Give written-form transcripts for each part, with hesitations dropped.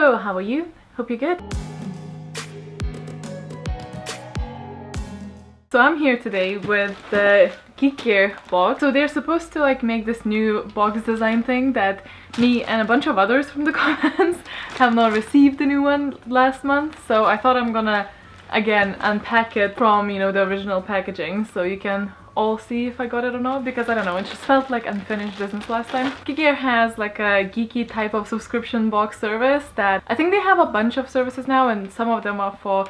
Hello, how are you? Hope you're good. So I'm here today with the Geek Gear box. So they're supposed to like make this new box design thing that me and a bunch of others from the comments have not received the new one last month. So I thought I'm gonna again unpack it from, you know, the original packaging so you can all see if I got it or not, because I don't know, it just felt like unfinished business last time. Geek Gear has like a geeky type of subscription box service that I think they have a bunch of services now, and some of them are for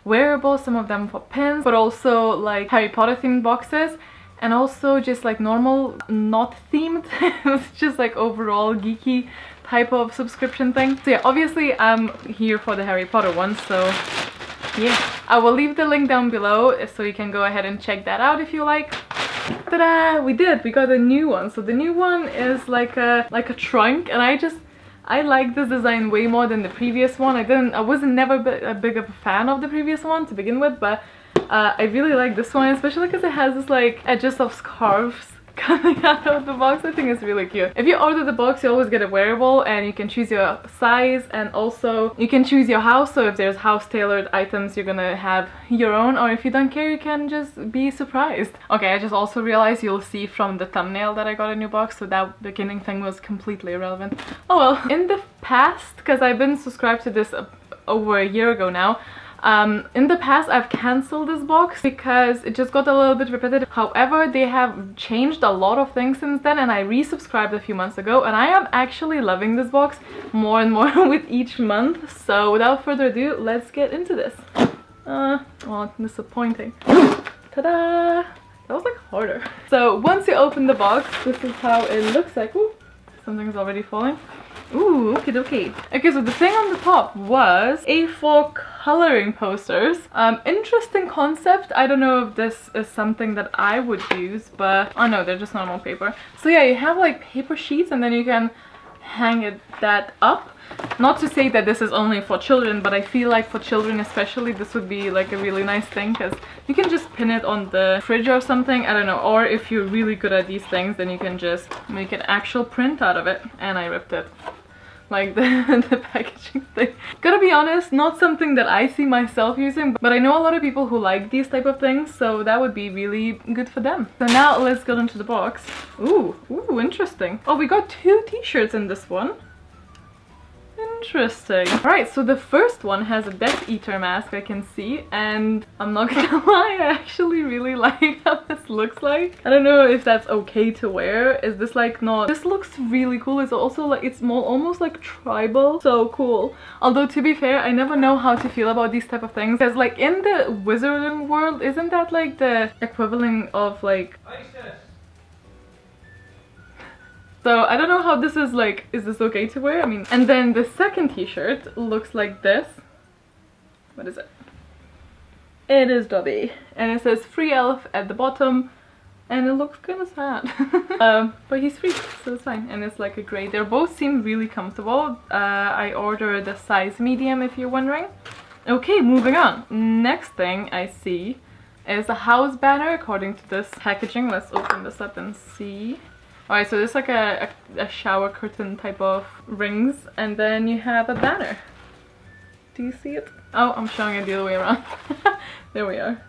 wearables, some of them for pins, but also like Harry Potter themed boxes, and also just like normal not themed it's just like overall geeky type of subscription thing. So yeah, obviously I'm here for the Harry Potter one, so yeah, I will leave the link down below so you can go ahead and check that out if you like. Ta-da! We got a new one. So the new one is like a trunk, and I like this design way more than the previous one. I wasn't never a big of a fan of the previous one to begin with, but I really like this one, especially because it has this like edges of scarves coming out of the box. I think it's really cute. If you order the box, you always get a wearable, and you can choose your size, and also you can choose your house. So if there's house tailored items, you're gonna have your own, or if you don't care, you can just be surprised. Okay, I just also realized you'll see from the thumbnail that I got a new box, so that beginning thing was completely irrelevant. Oh well. In the past, because I've been subscribed to this over a year ago now, in the past I've cancelled this box because it just got a little bit repetitive. However, they have changed a lot of things since then, and I resubscribed a few months ago, and I am actually loving this box more and more with each month. So without further ado, let's get into this. Oh, disappointing. Ta-da! That was like harder. So once you open the box, this is how it looks like. Ooh, something's already falling. Ooh, okay. Okay, so the thing on the top was A4 coloring posters. Interesting concept. I don't know if this is something that I would use, but oh no, they're just normal paper. So yeah, you have like paper sheets, and then you can hang that up. Not to say that this is only for children, but I feel like for children especially, this would be like a really nice thing, because you can just pin it on the fridge or something, I don't know. Or if you're really good at these things, then you can just make an actual print out of it. And I ripped it. Like the packaging thing. Gotta be honest, not something that I see myself using, but I know a lot of people who like these type of things, so that would be really good for them. So now let's go into the box. Ooh, interesting. Oh, we got 2 t-shirts in this one. Interesting. Alright, so the first one has a Death Eater mask, I can see, and I'm not gonna lie, I actually really like how this looks like. I don't know if that's okay to wear. Is this like not... This looks really cool. It's also like, it's more almost like tribal. So cool. Although to be fair, I never know how to feel about these type of things, because like in the wizarding world, isn't that like the equivalent of like... So I don't know how this is like, is this okay to wear? I mean, and then the second t-shirt looks like this. What is it? It is Dobby. And it says free elf at the bottom. And it looks kind of sad. But he's free, so it's fine. And it's like a grey. They both seem really comfortable. I ordered the size medium, if you're wondering. Okay, moving on. Next thing I see is a house banner according to this packaging. Let's open this up and see. Alright, so there's like a shower curtain type of rings, and then you have a banner. Do you see it? Oh, I'm showing it the other way around. There we are.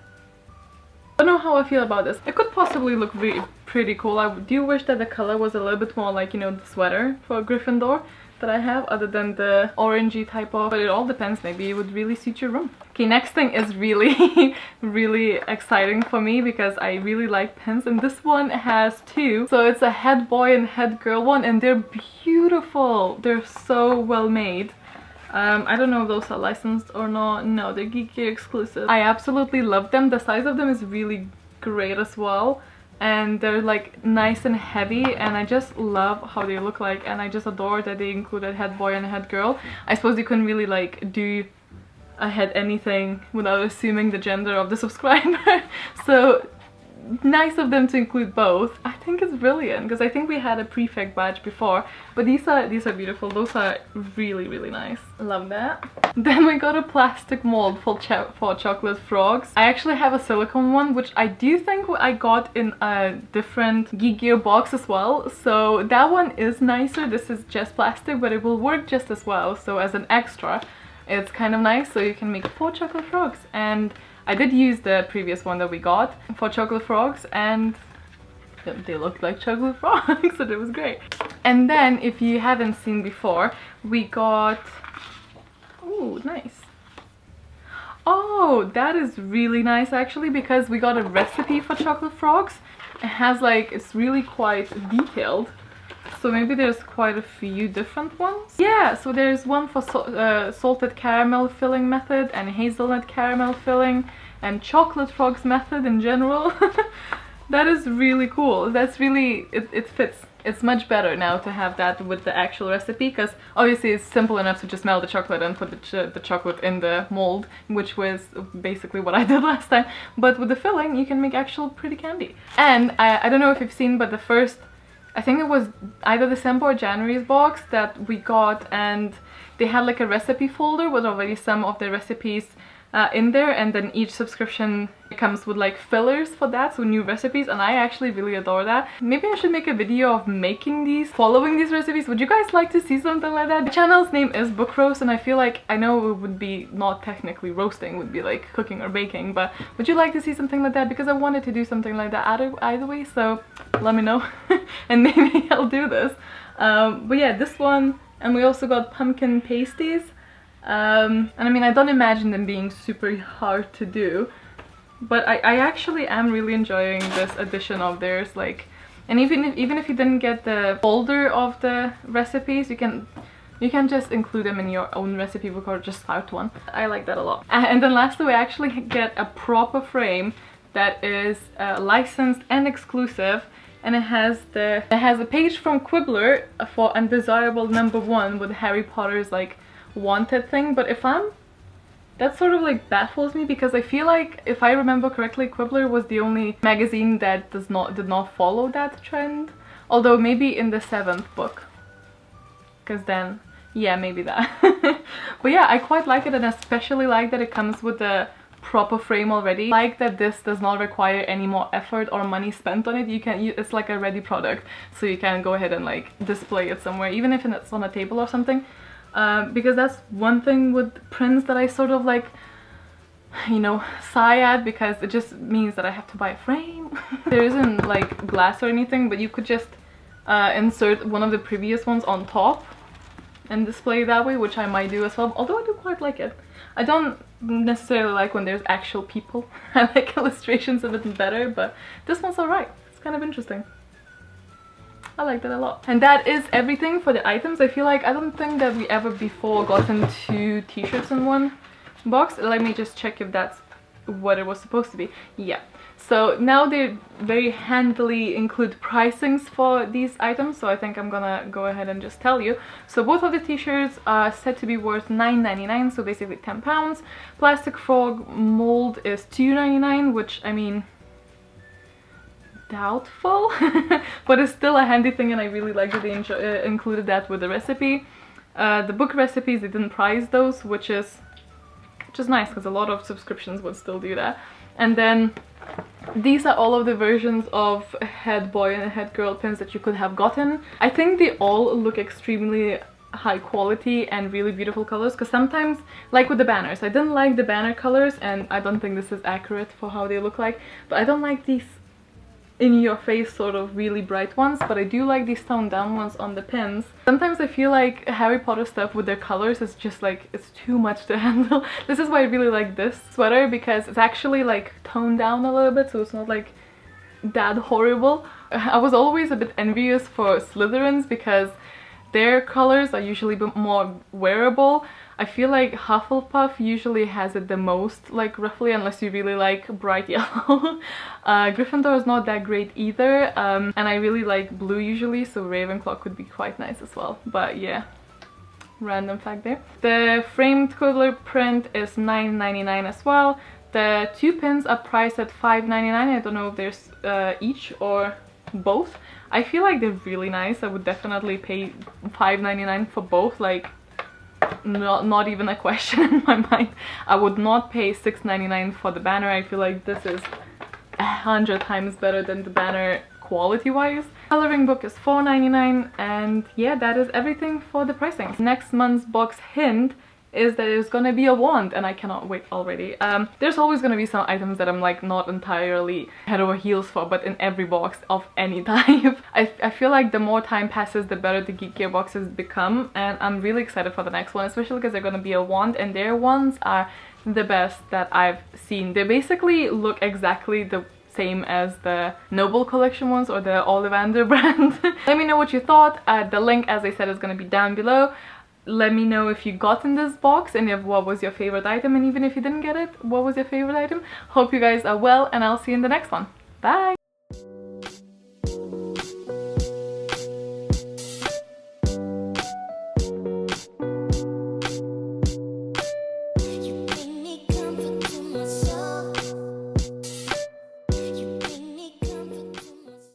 I don't know how I feel about this. It could possibly look really pretty cool. I do wish that the color was a little bit more like, you know, the sweater for Gryffindor that I have, other than the orangey type of, but it all depends. Maybe it would really suit your room. Okay, next thing is really really exciting for me, because I really like pins, and this one has 2. So it's a head boy and head girl one, and they're beautiful. They're so well made. I don't know if those are licensed or not. No, they're Geek Gear exclusive. I absolutely love them. The size of them is really great as well, and they're like nice and heavy, and I just love how they look like, and I just adore that they included head boy and head girl. I suppose you couldn't really like do a head anything without assuming the gender of the subscriber. So nice of them to include both. I think it's brilliant, because I think we had a prefect badge before, but these are beautiful. Those are really nice. Love that. Then we got a plastic mold for chocolate frogs. I actually have a silicone one, which I do think I got in a different Geek Gear box as well. So that one is nicer. This is just plastic, but it will work just as well. So as an extra, it's kind of nice. So you can make 4 chocolate frogs. And I did use the previous one that we got for chocolate frogs, and they looked like chocolate frogs, so it was great. And then, if you haven't seen before, we got... Oh, nice. Oh, that is really nice actually, because we got a recipe for chocolate frogs. It has like, it's really quite detailed. So maybe there's quite a few different ones. Yeah, so there's one for salted caramel filling method and hazelnut caramel filling and chocolate frogs method in general. That is really cool. That's really, it fits. It's much better now to have that with the actual recipe, because obviously it's simple enough to just melt the chocolate and put the chocolate in the mold, which was basically what I did last time. But with the filling, you can make actual pretty candy. And I don't know if you've seen, but the first, I think it was either December or January's box that we got, and they had like a recipe folder with already some of the recipes in there, and then each subscription comes with like fillers for that, so new recipes, and I actually really adore that. Maybe I should make a video of making these, following these recipes. Would you guys like to see something like that? The channel's name is Book Roast, and I feel like, I know it would be not technically roasting, would be like cooking or baking, but would you like to see something like that? Because I wanted to do something like that either way, so let me know and maybe I'll do this. But yeah, this one, and we also got pumpkin pasties. And I mean, I don't imagine them being super hard to do, but I actually am really enjoying this edition of theirs. Like, and even if you didn't get the folder of the recipes, you can just include them in your own recipe book or just start one. I like that a lot. And then lastly, we actually get a proper frame that is licensed and exclusive, and it has a page from Quibbler for Undesirable #1 with Harry Potter's like wanted thing. But that sort of like baffles me, because I feel like, if I remember correctly, Quibbler was the only magazine that did not follow that trend, although maybe in the 7th book, because then yeah, maybe that. But yeah, I quite like it, and especially like that it comes with a proper frame already. I like that this does not require any more effort or money spent on it. It's like a ready product, so you can go ahead and like display it somewhere, even if it's on a table or something. Because that's one thing with prints that I sort of like, you know, sigh at, because it just means that I have to buy a frame. There isn't like glass or anything, but you could just insert one of the previous ones on top and display it that way, which I might do as well, although I do quite like it. I don't necessarily like when there's actual people. I like illustrations a bit better, but this one's alright. It's kind of interesting. I like that a lot. And that is everything for the items. I feel like, I don't think that we ever before gotten 2 t-shirts in one box. Let me just check if that's what it was supposed to be. Yeah. So now they very handily include pricings for these items, so I think I'm gonna go ahead and just tell you. So both of the t-shirts are said to be worth $9.99, so basically £10. Plastic frog mold is $2.99, which, I mean, doubtful, but it's still a handy thing, and I really like that they included that with the recipe. The book recipes, they didn't price those, which is nice, because a lot of subscriptions would still do that. And then these are all of the versions of head boy and head girl pins that you could have gotten. I think they all look extremely high quality and really beautiful colors, because sometimes, like with the banners, I didn't like the banner colors, and I don't think this is accurate for how they look like, but I don't like these in your face sort of really bright ones, but I do like these toned down ones on the pins. Sometimes I feel like Harry Potter stuff with their colors is just like, it's too much to handle. This is why I really like this sweater, because it's actually like toned down a little bit, so it's not like that horrible. I was always a bit envious for Slytherins, because their colors are usually a bit more wearable. I feel like Hufflepuff usually has it the most, like, roughly, unless you really like bright yellow. Gryffindor is not that great either, and I really like blue usually, so Ravenclaw could be quite nice as well. But yeah, random fact there. The framed Quibbler print is $9.99 as well. The 2 pins are priced at $5.99. I don't know if there's each or both. I feel like they're really nice. I would definitely pay $5.99 for both. Like, not even a question in my mind. I would not pay $6.99 for the banner. I feel like this is 100 times better than the banner quality wise. Coloring book is $4.99, and yeah, that is everything for the pricing. Next month's box hint is that there's gonna be a wand, and I cannot wait already. There's always gonna be some items that I'm like not entirely head over heels for, but in every box of any type. I feel like the more time passes, the better the Geek Gear boxes become, and I'm really excited for the next one, especially because they're gonna be a wand, and their wands are the best that I've seen. They basically look exactly the same as the Noble collection ones or the Ollivander brand. Let me know what you thought. The link, as I said, is going to be down below. Let me know if you got in this box and if what was your favorite item, and even if you didn't get it, what was your favorite item. Hope you guys are well, and I'll see you in the next one. Bye!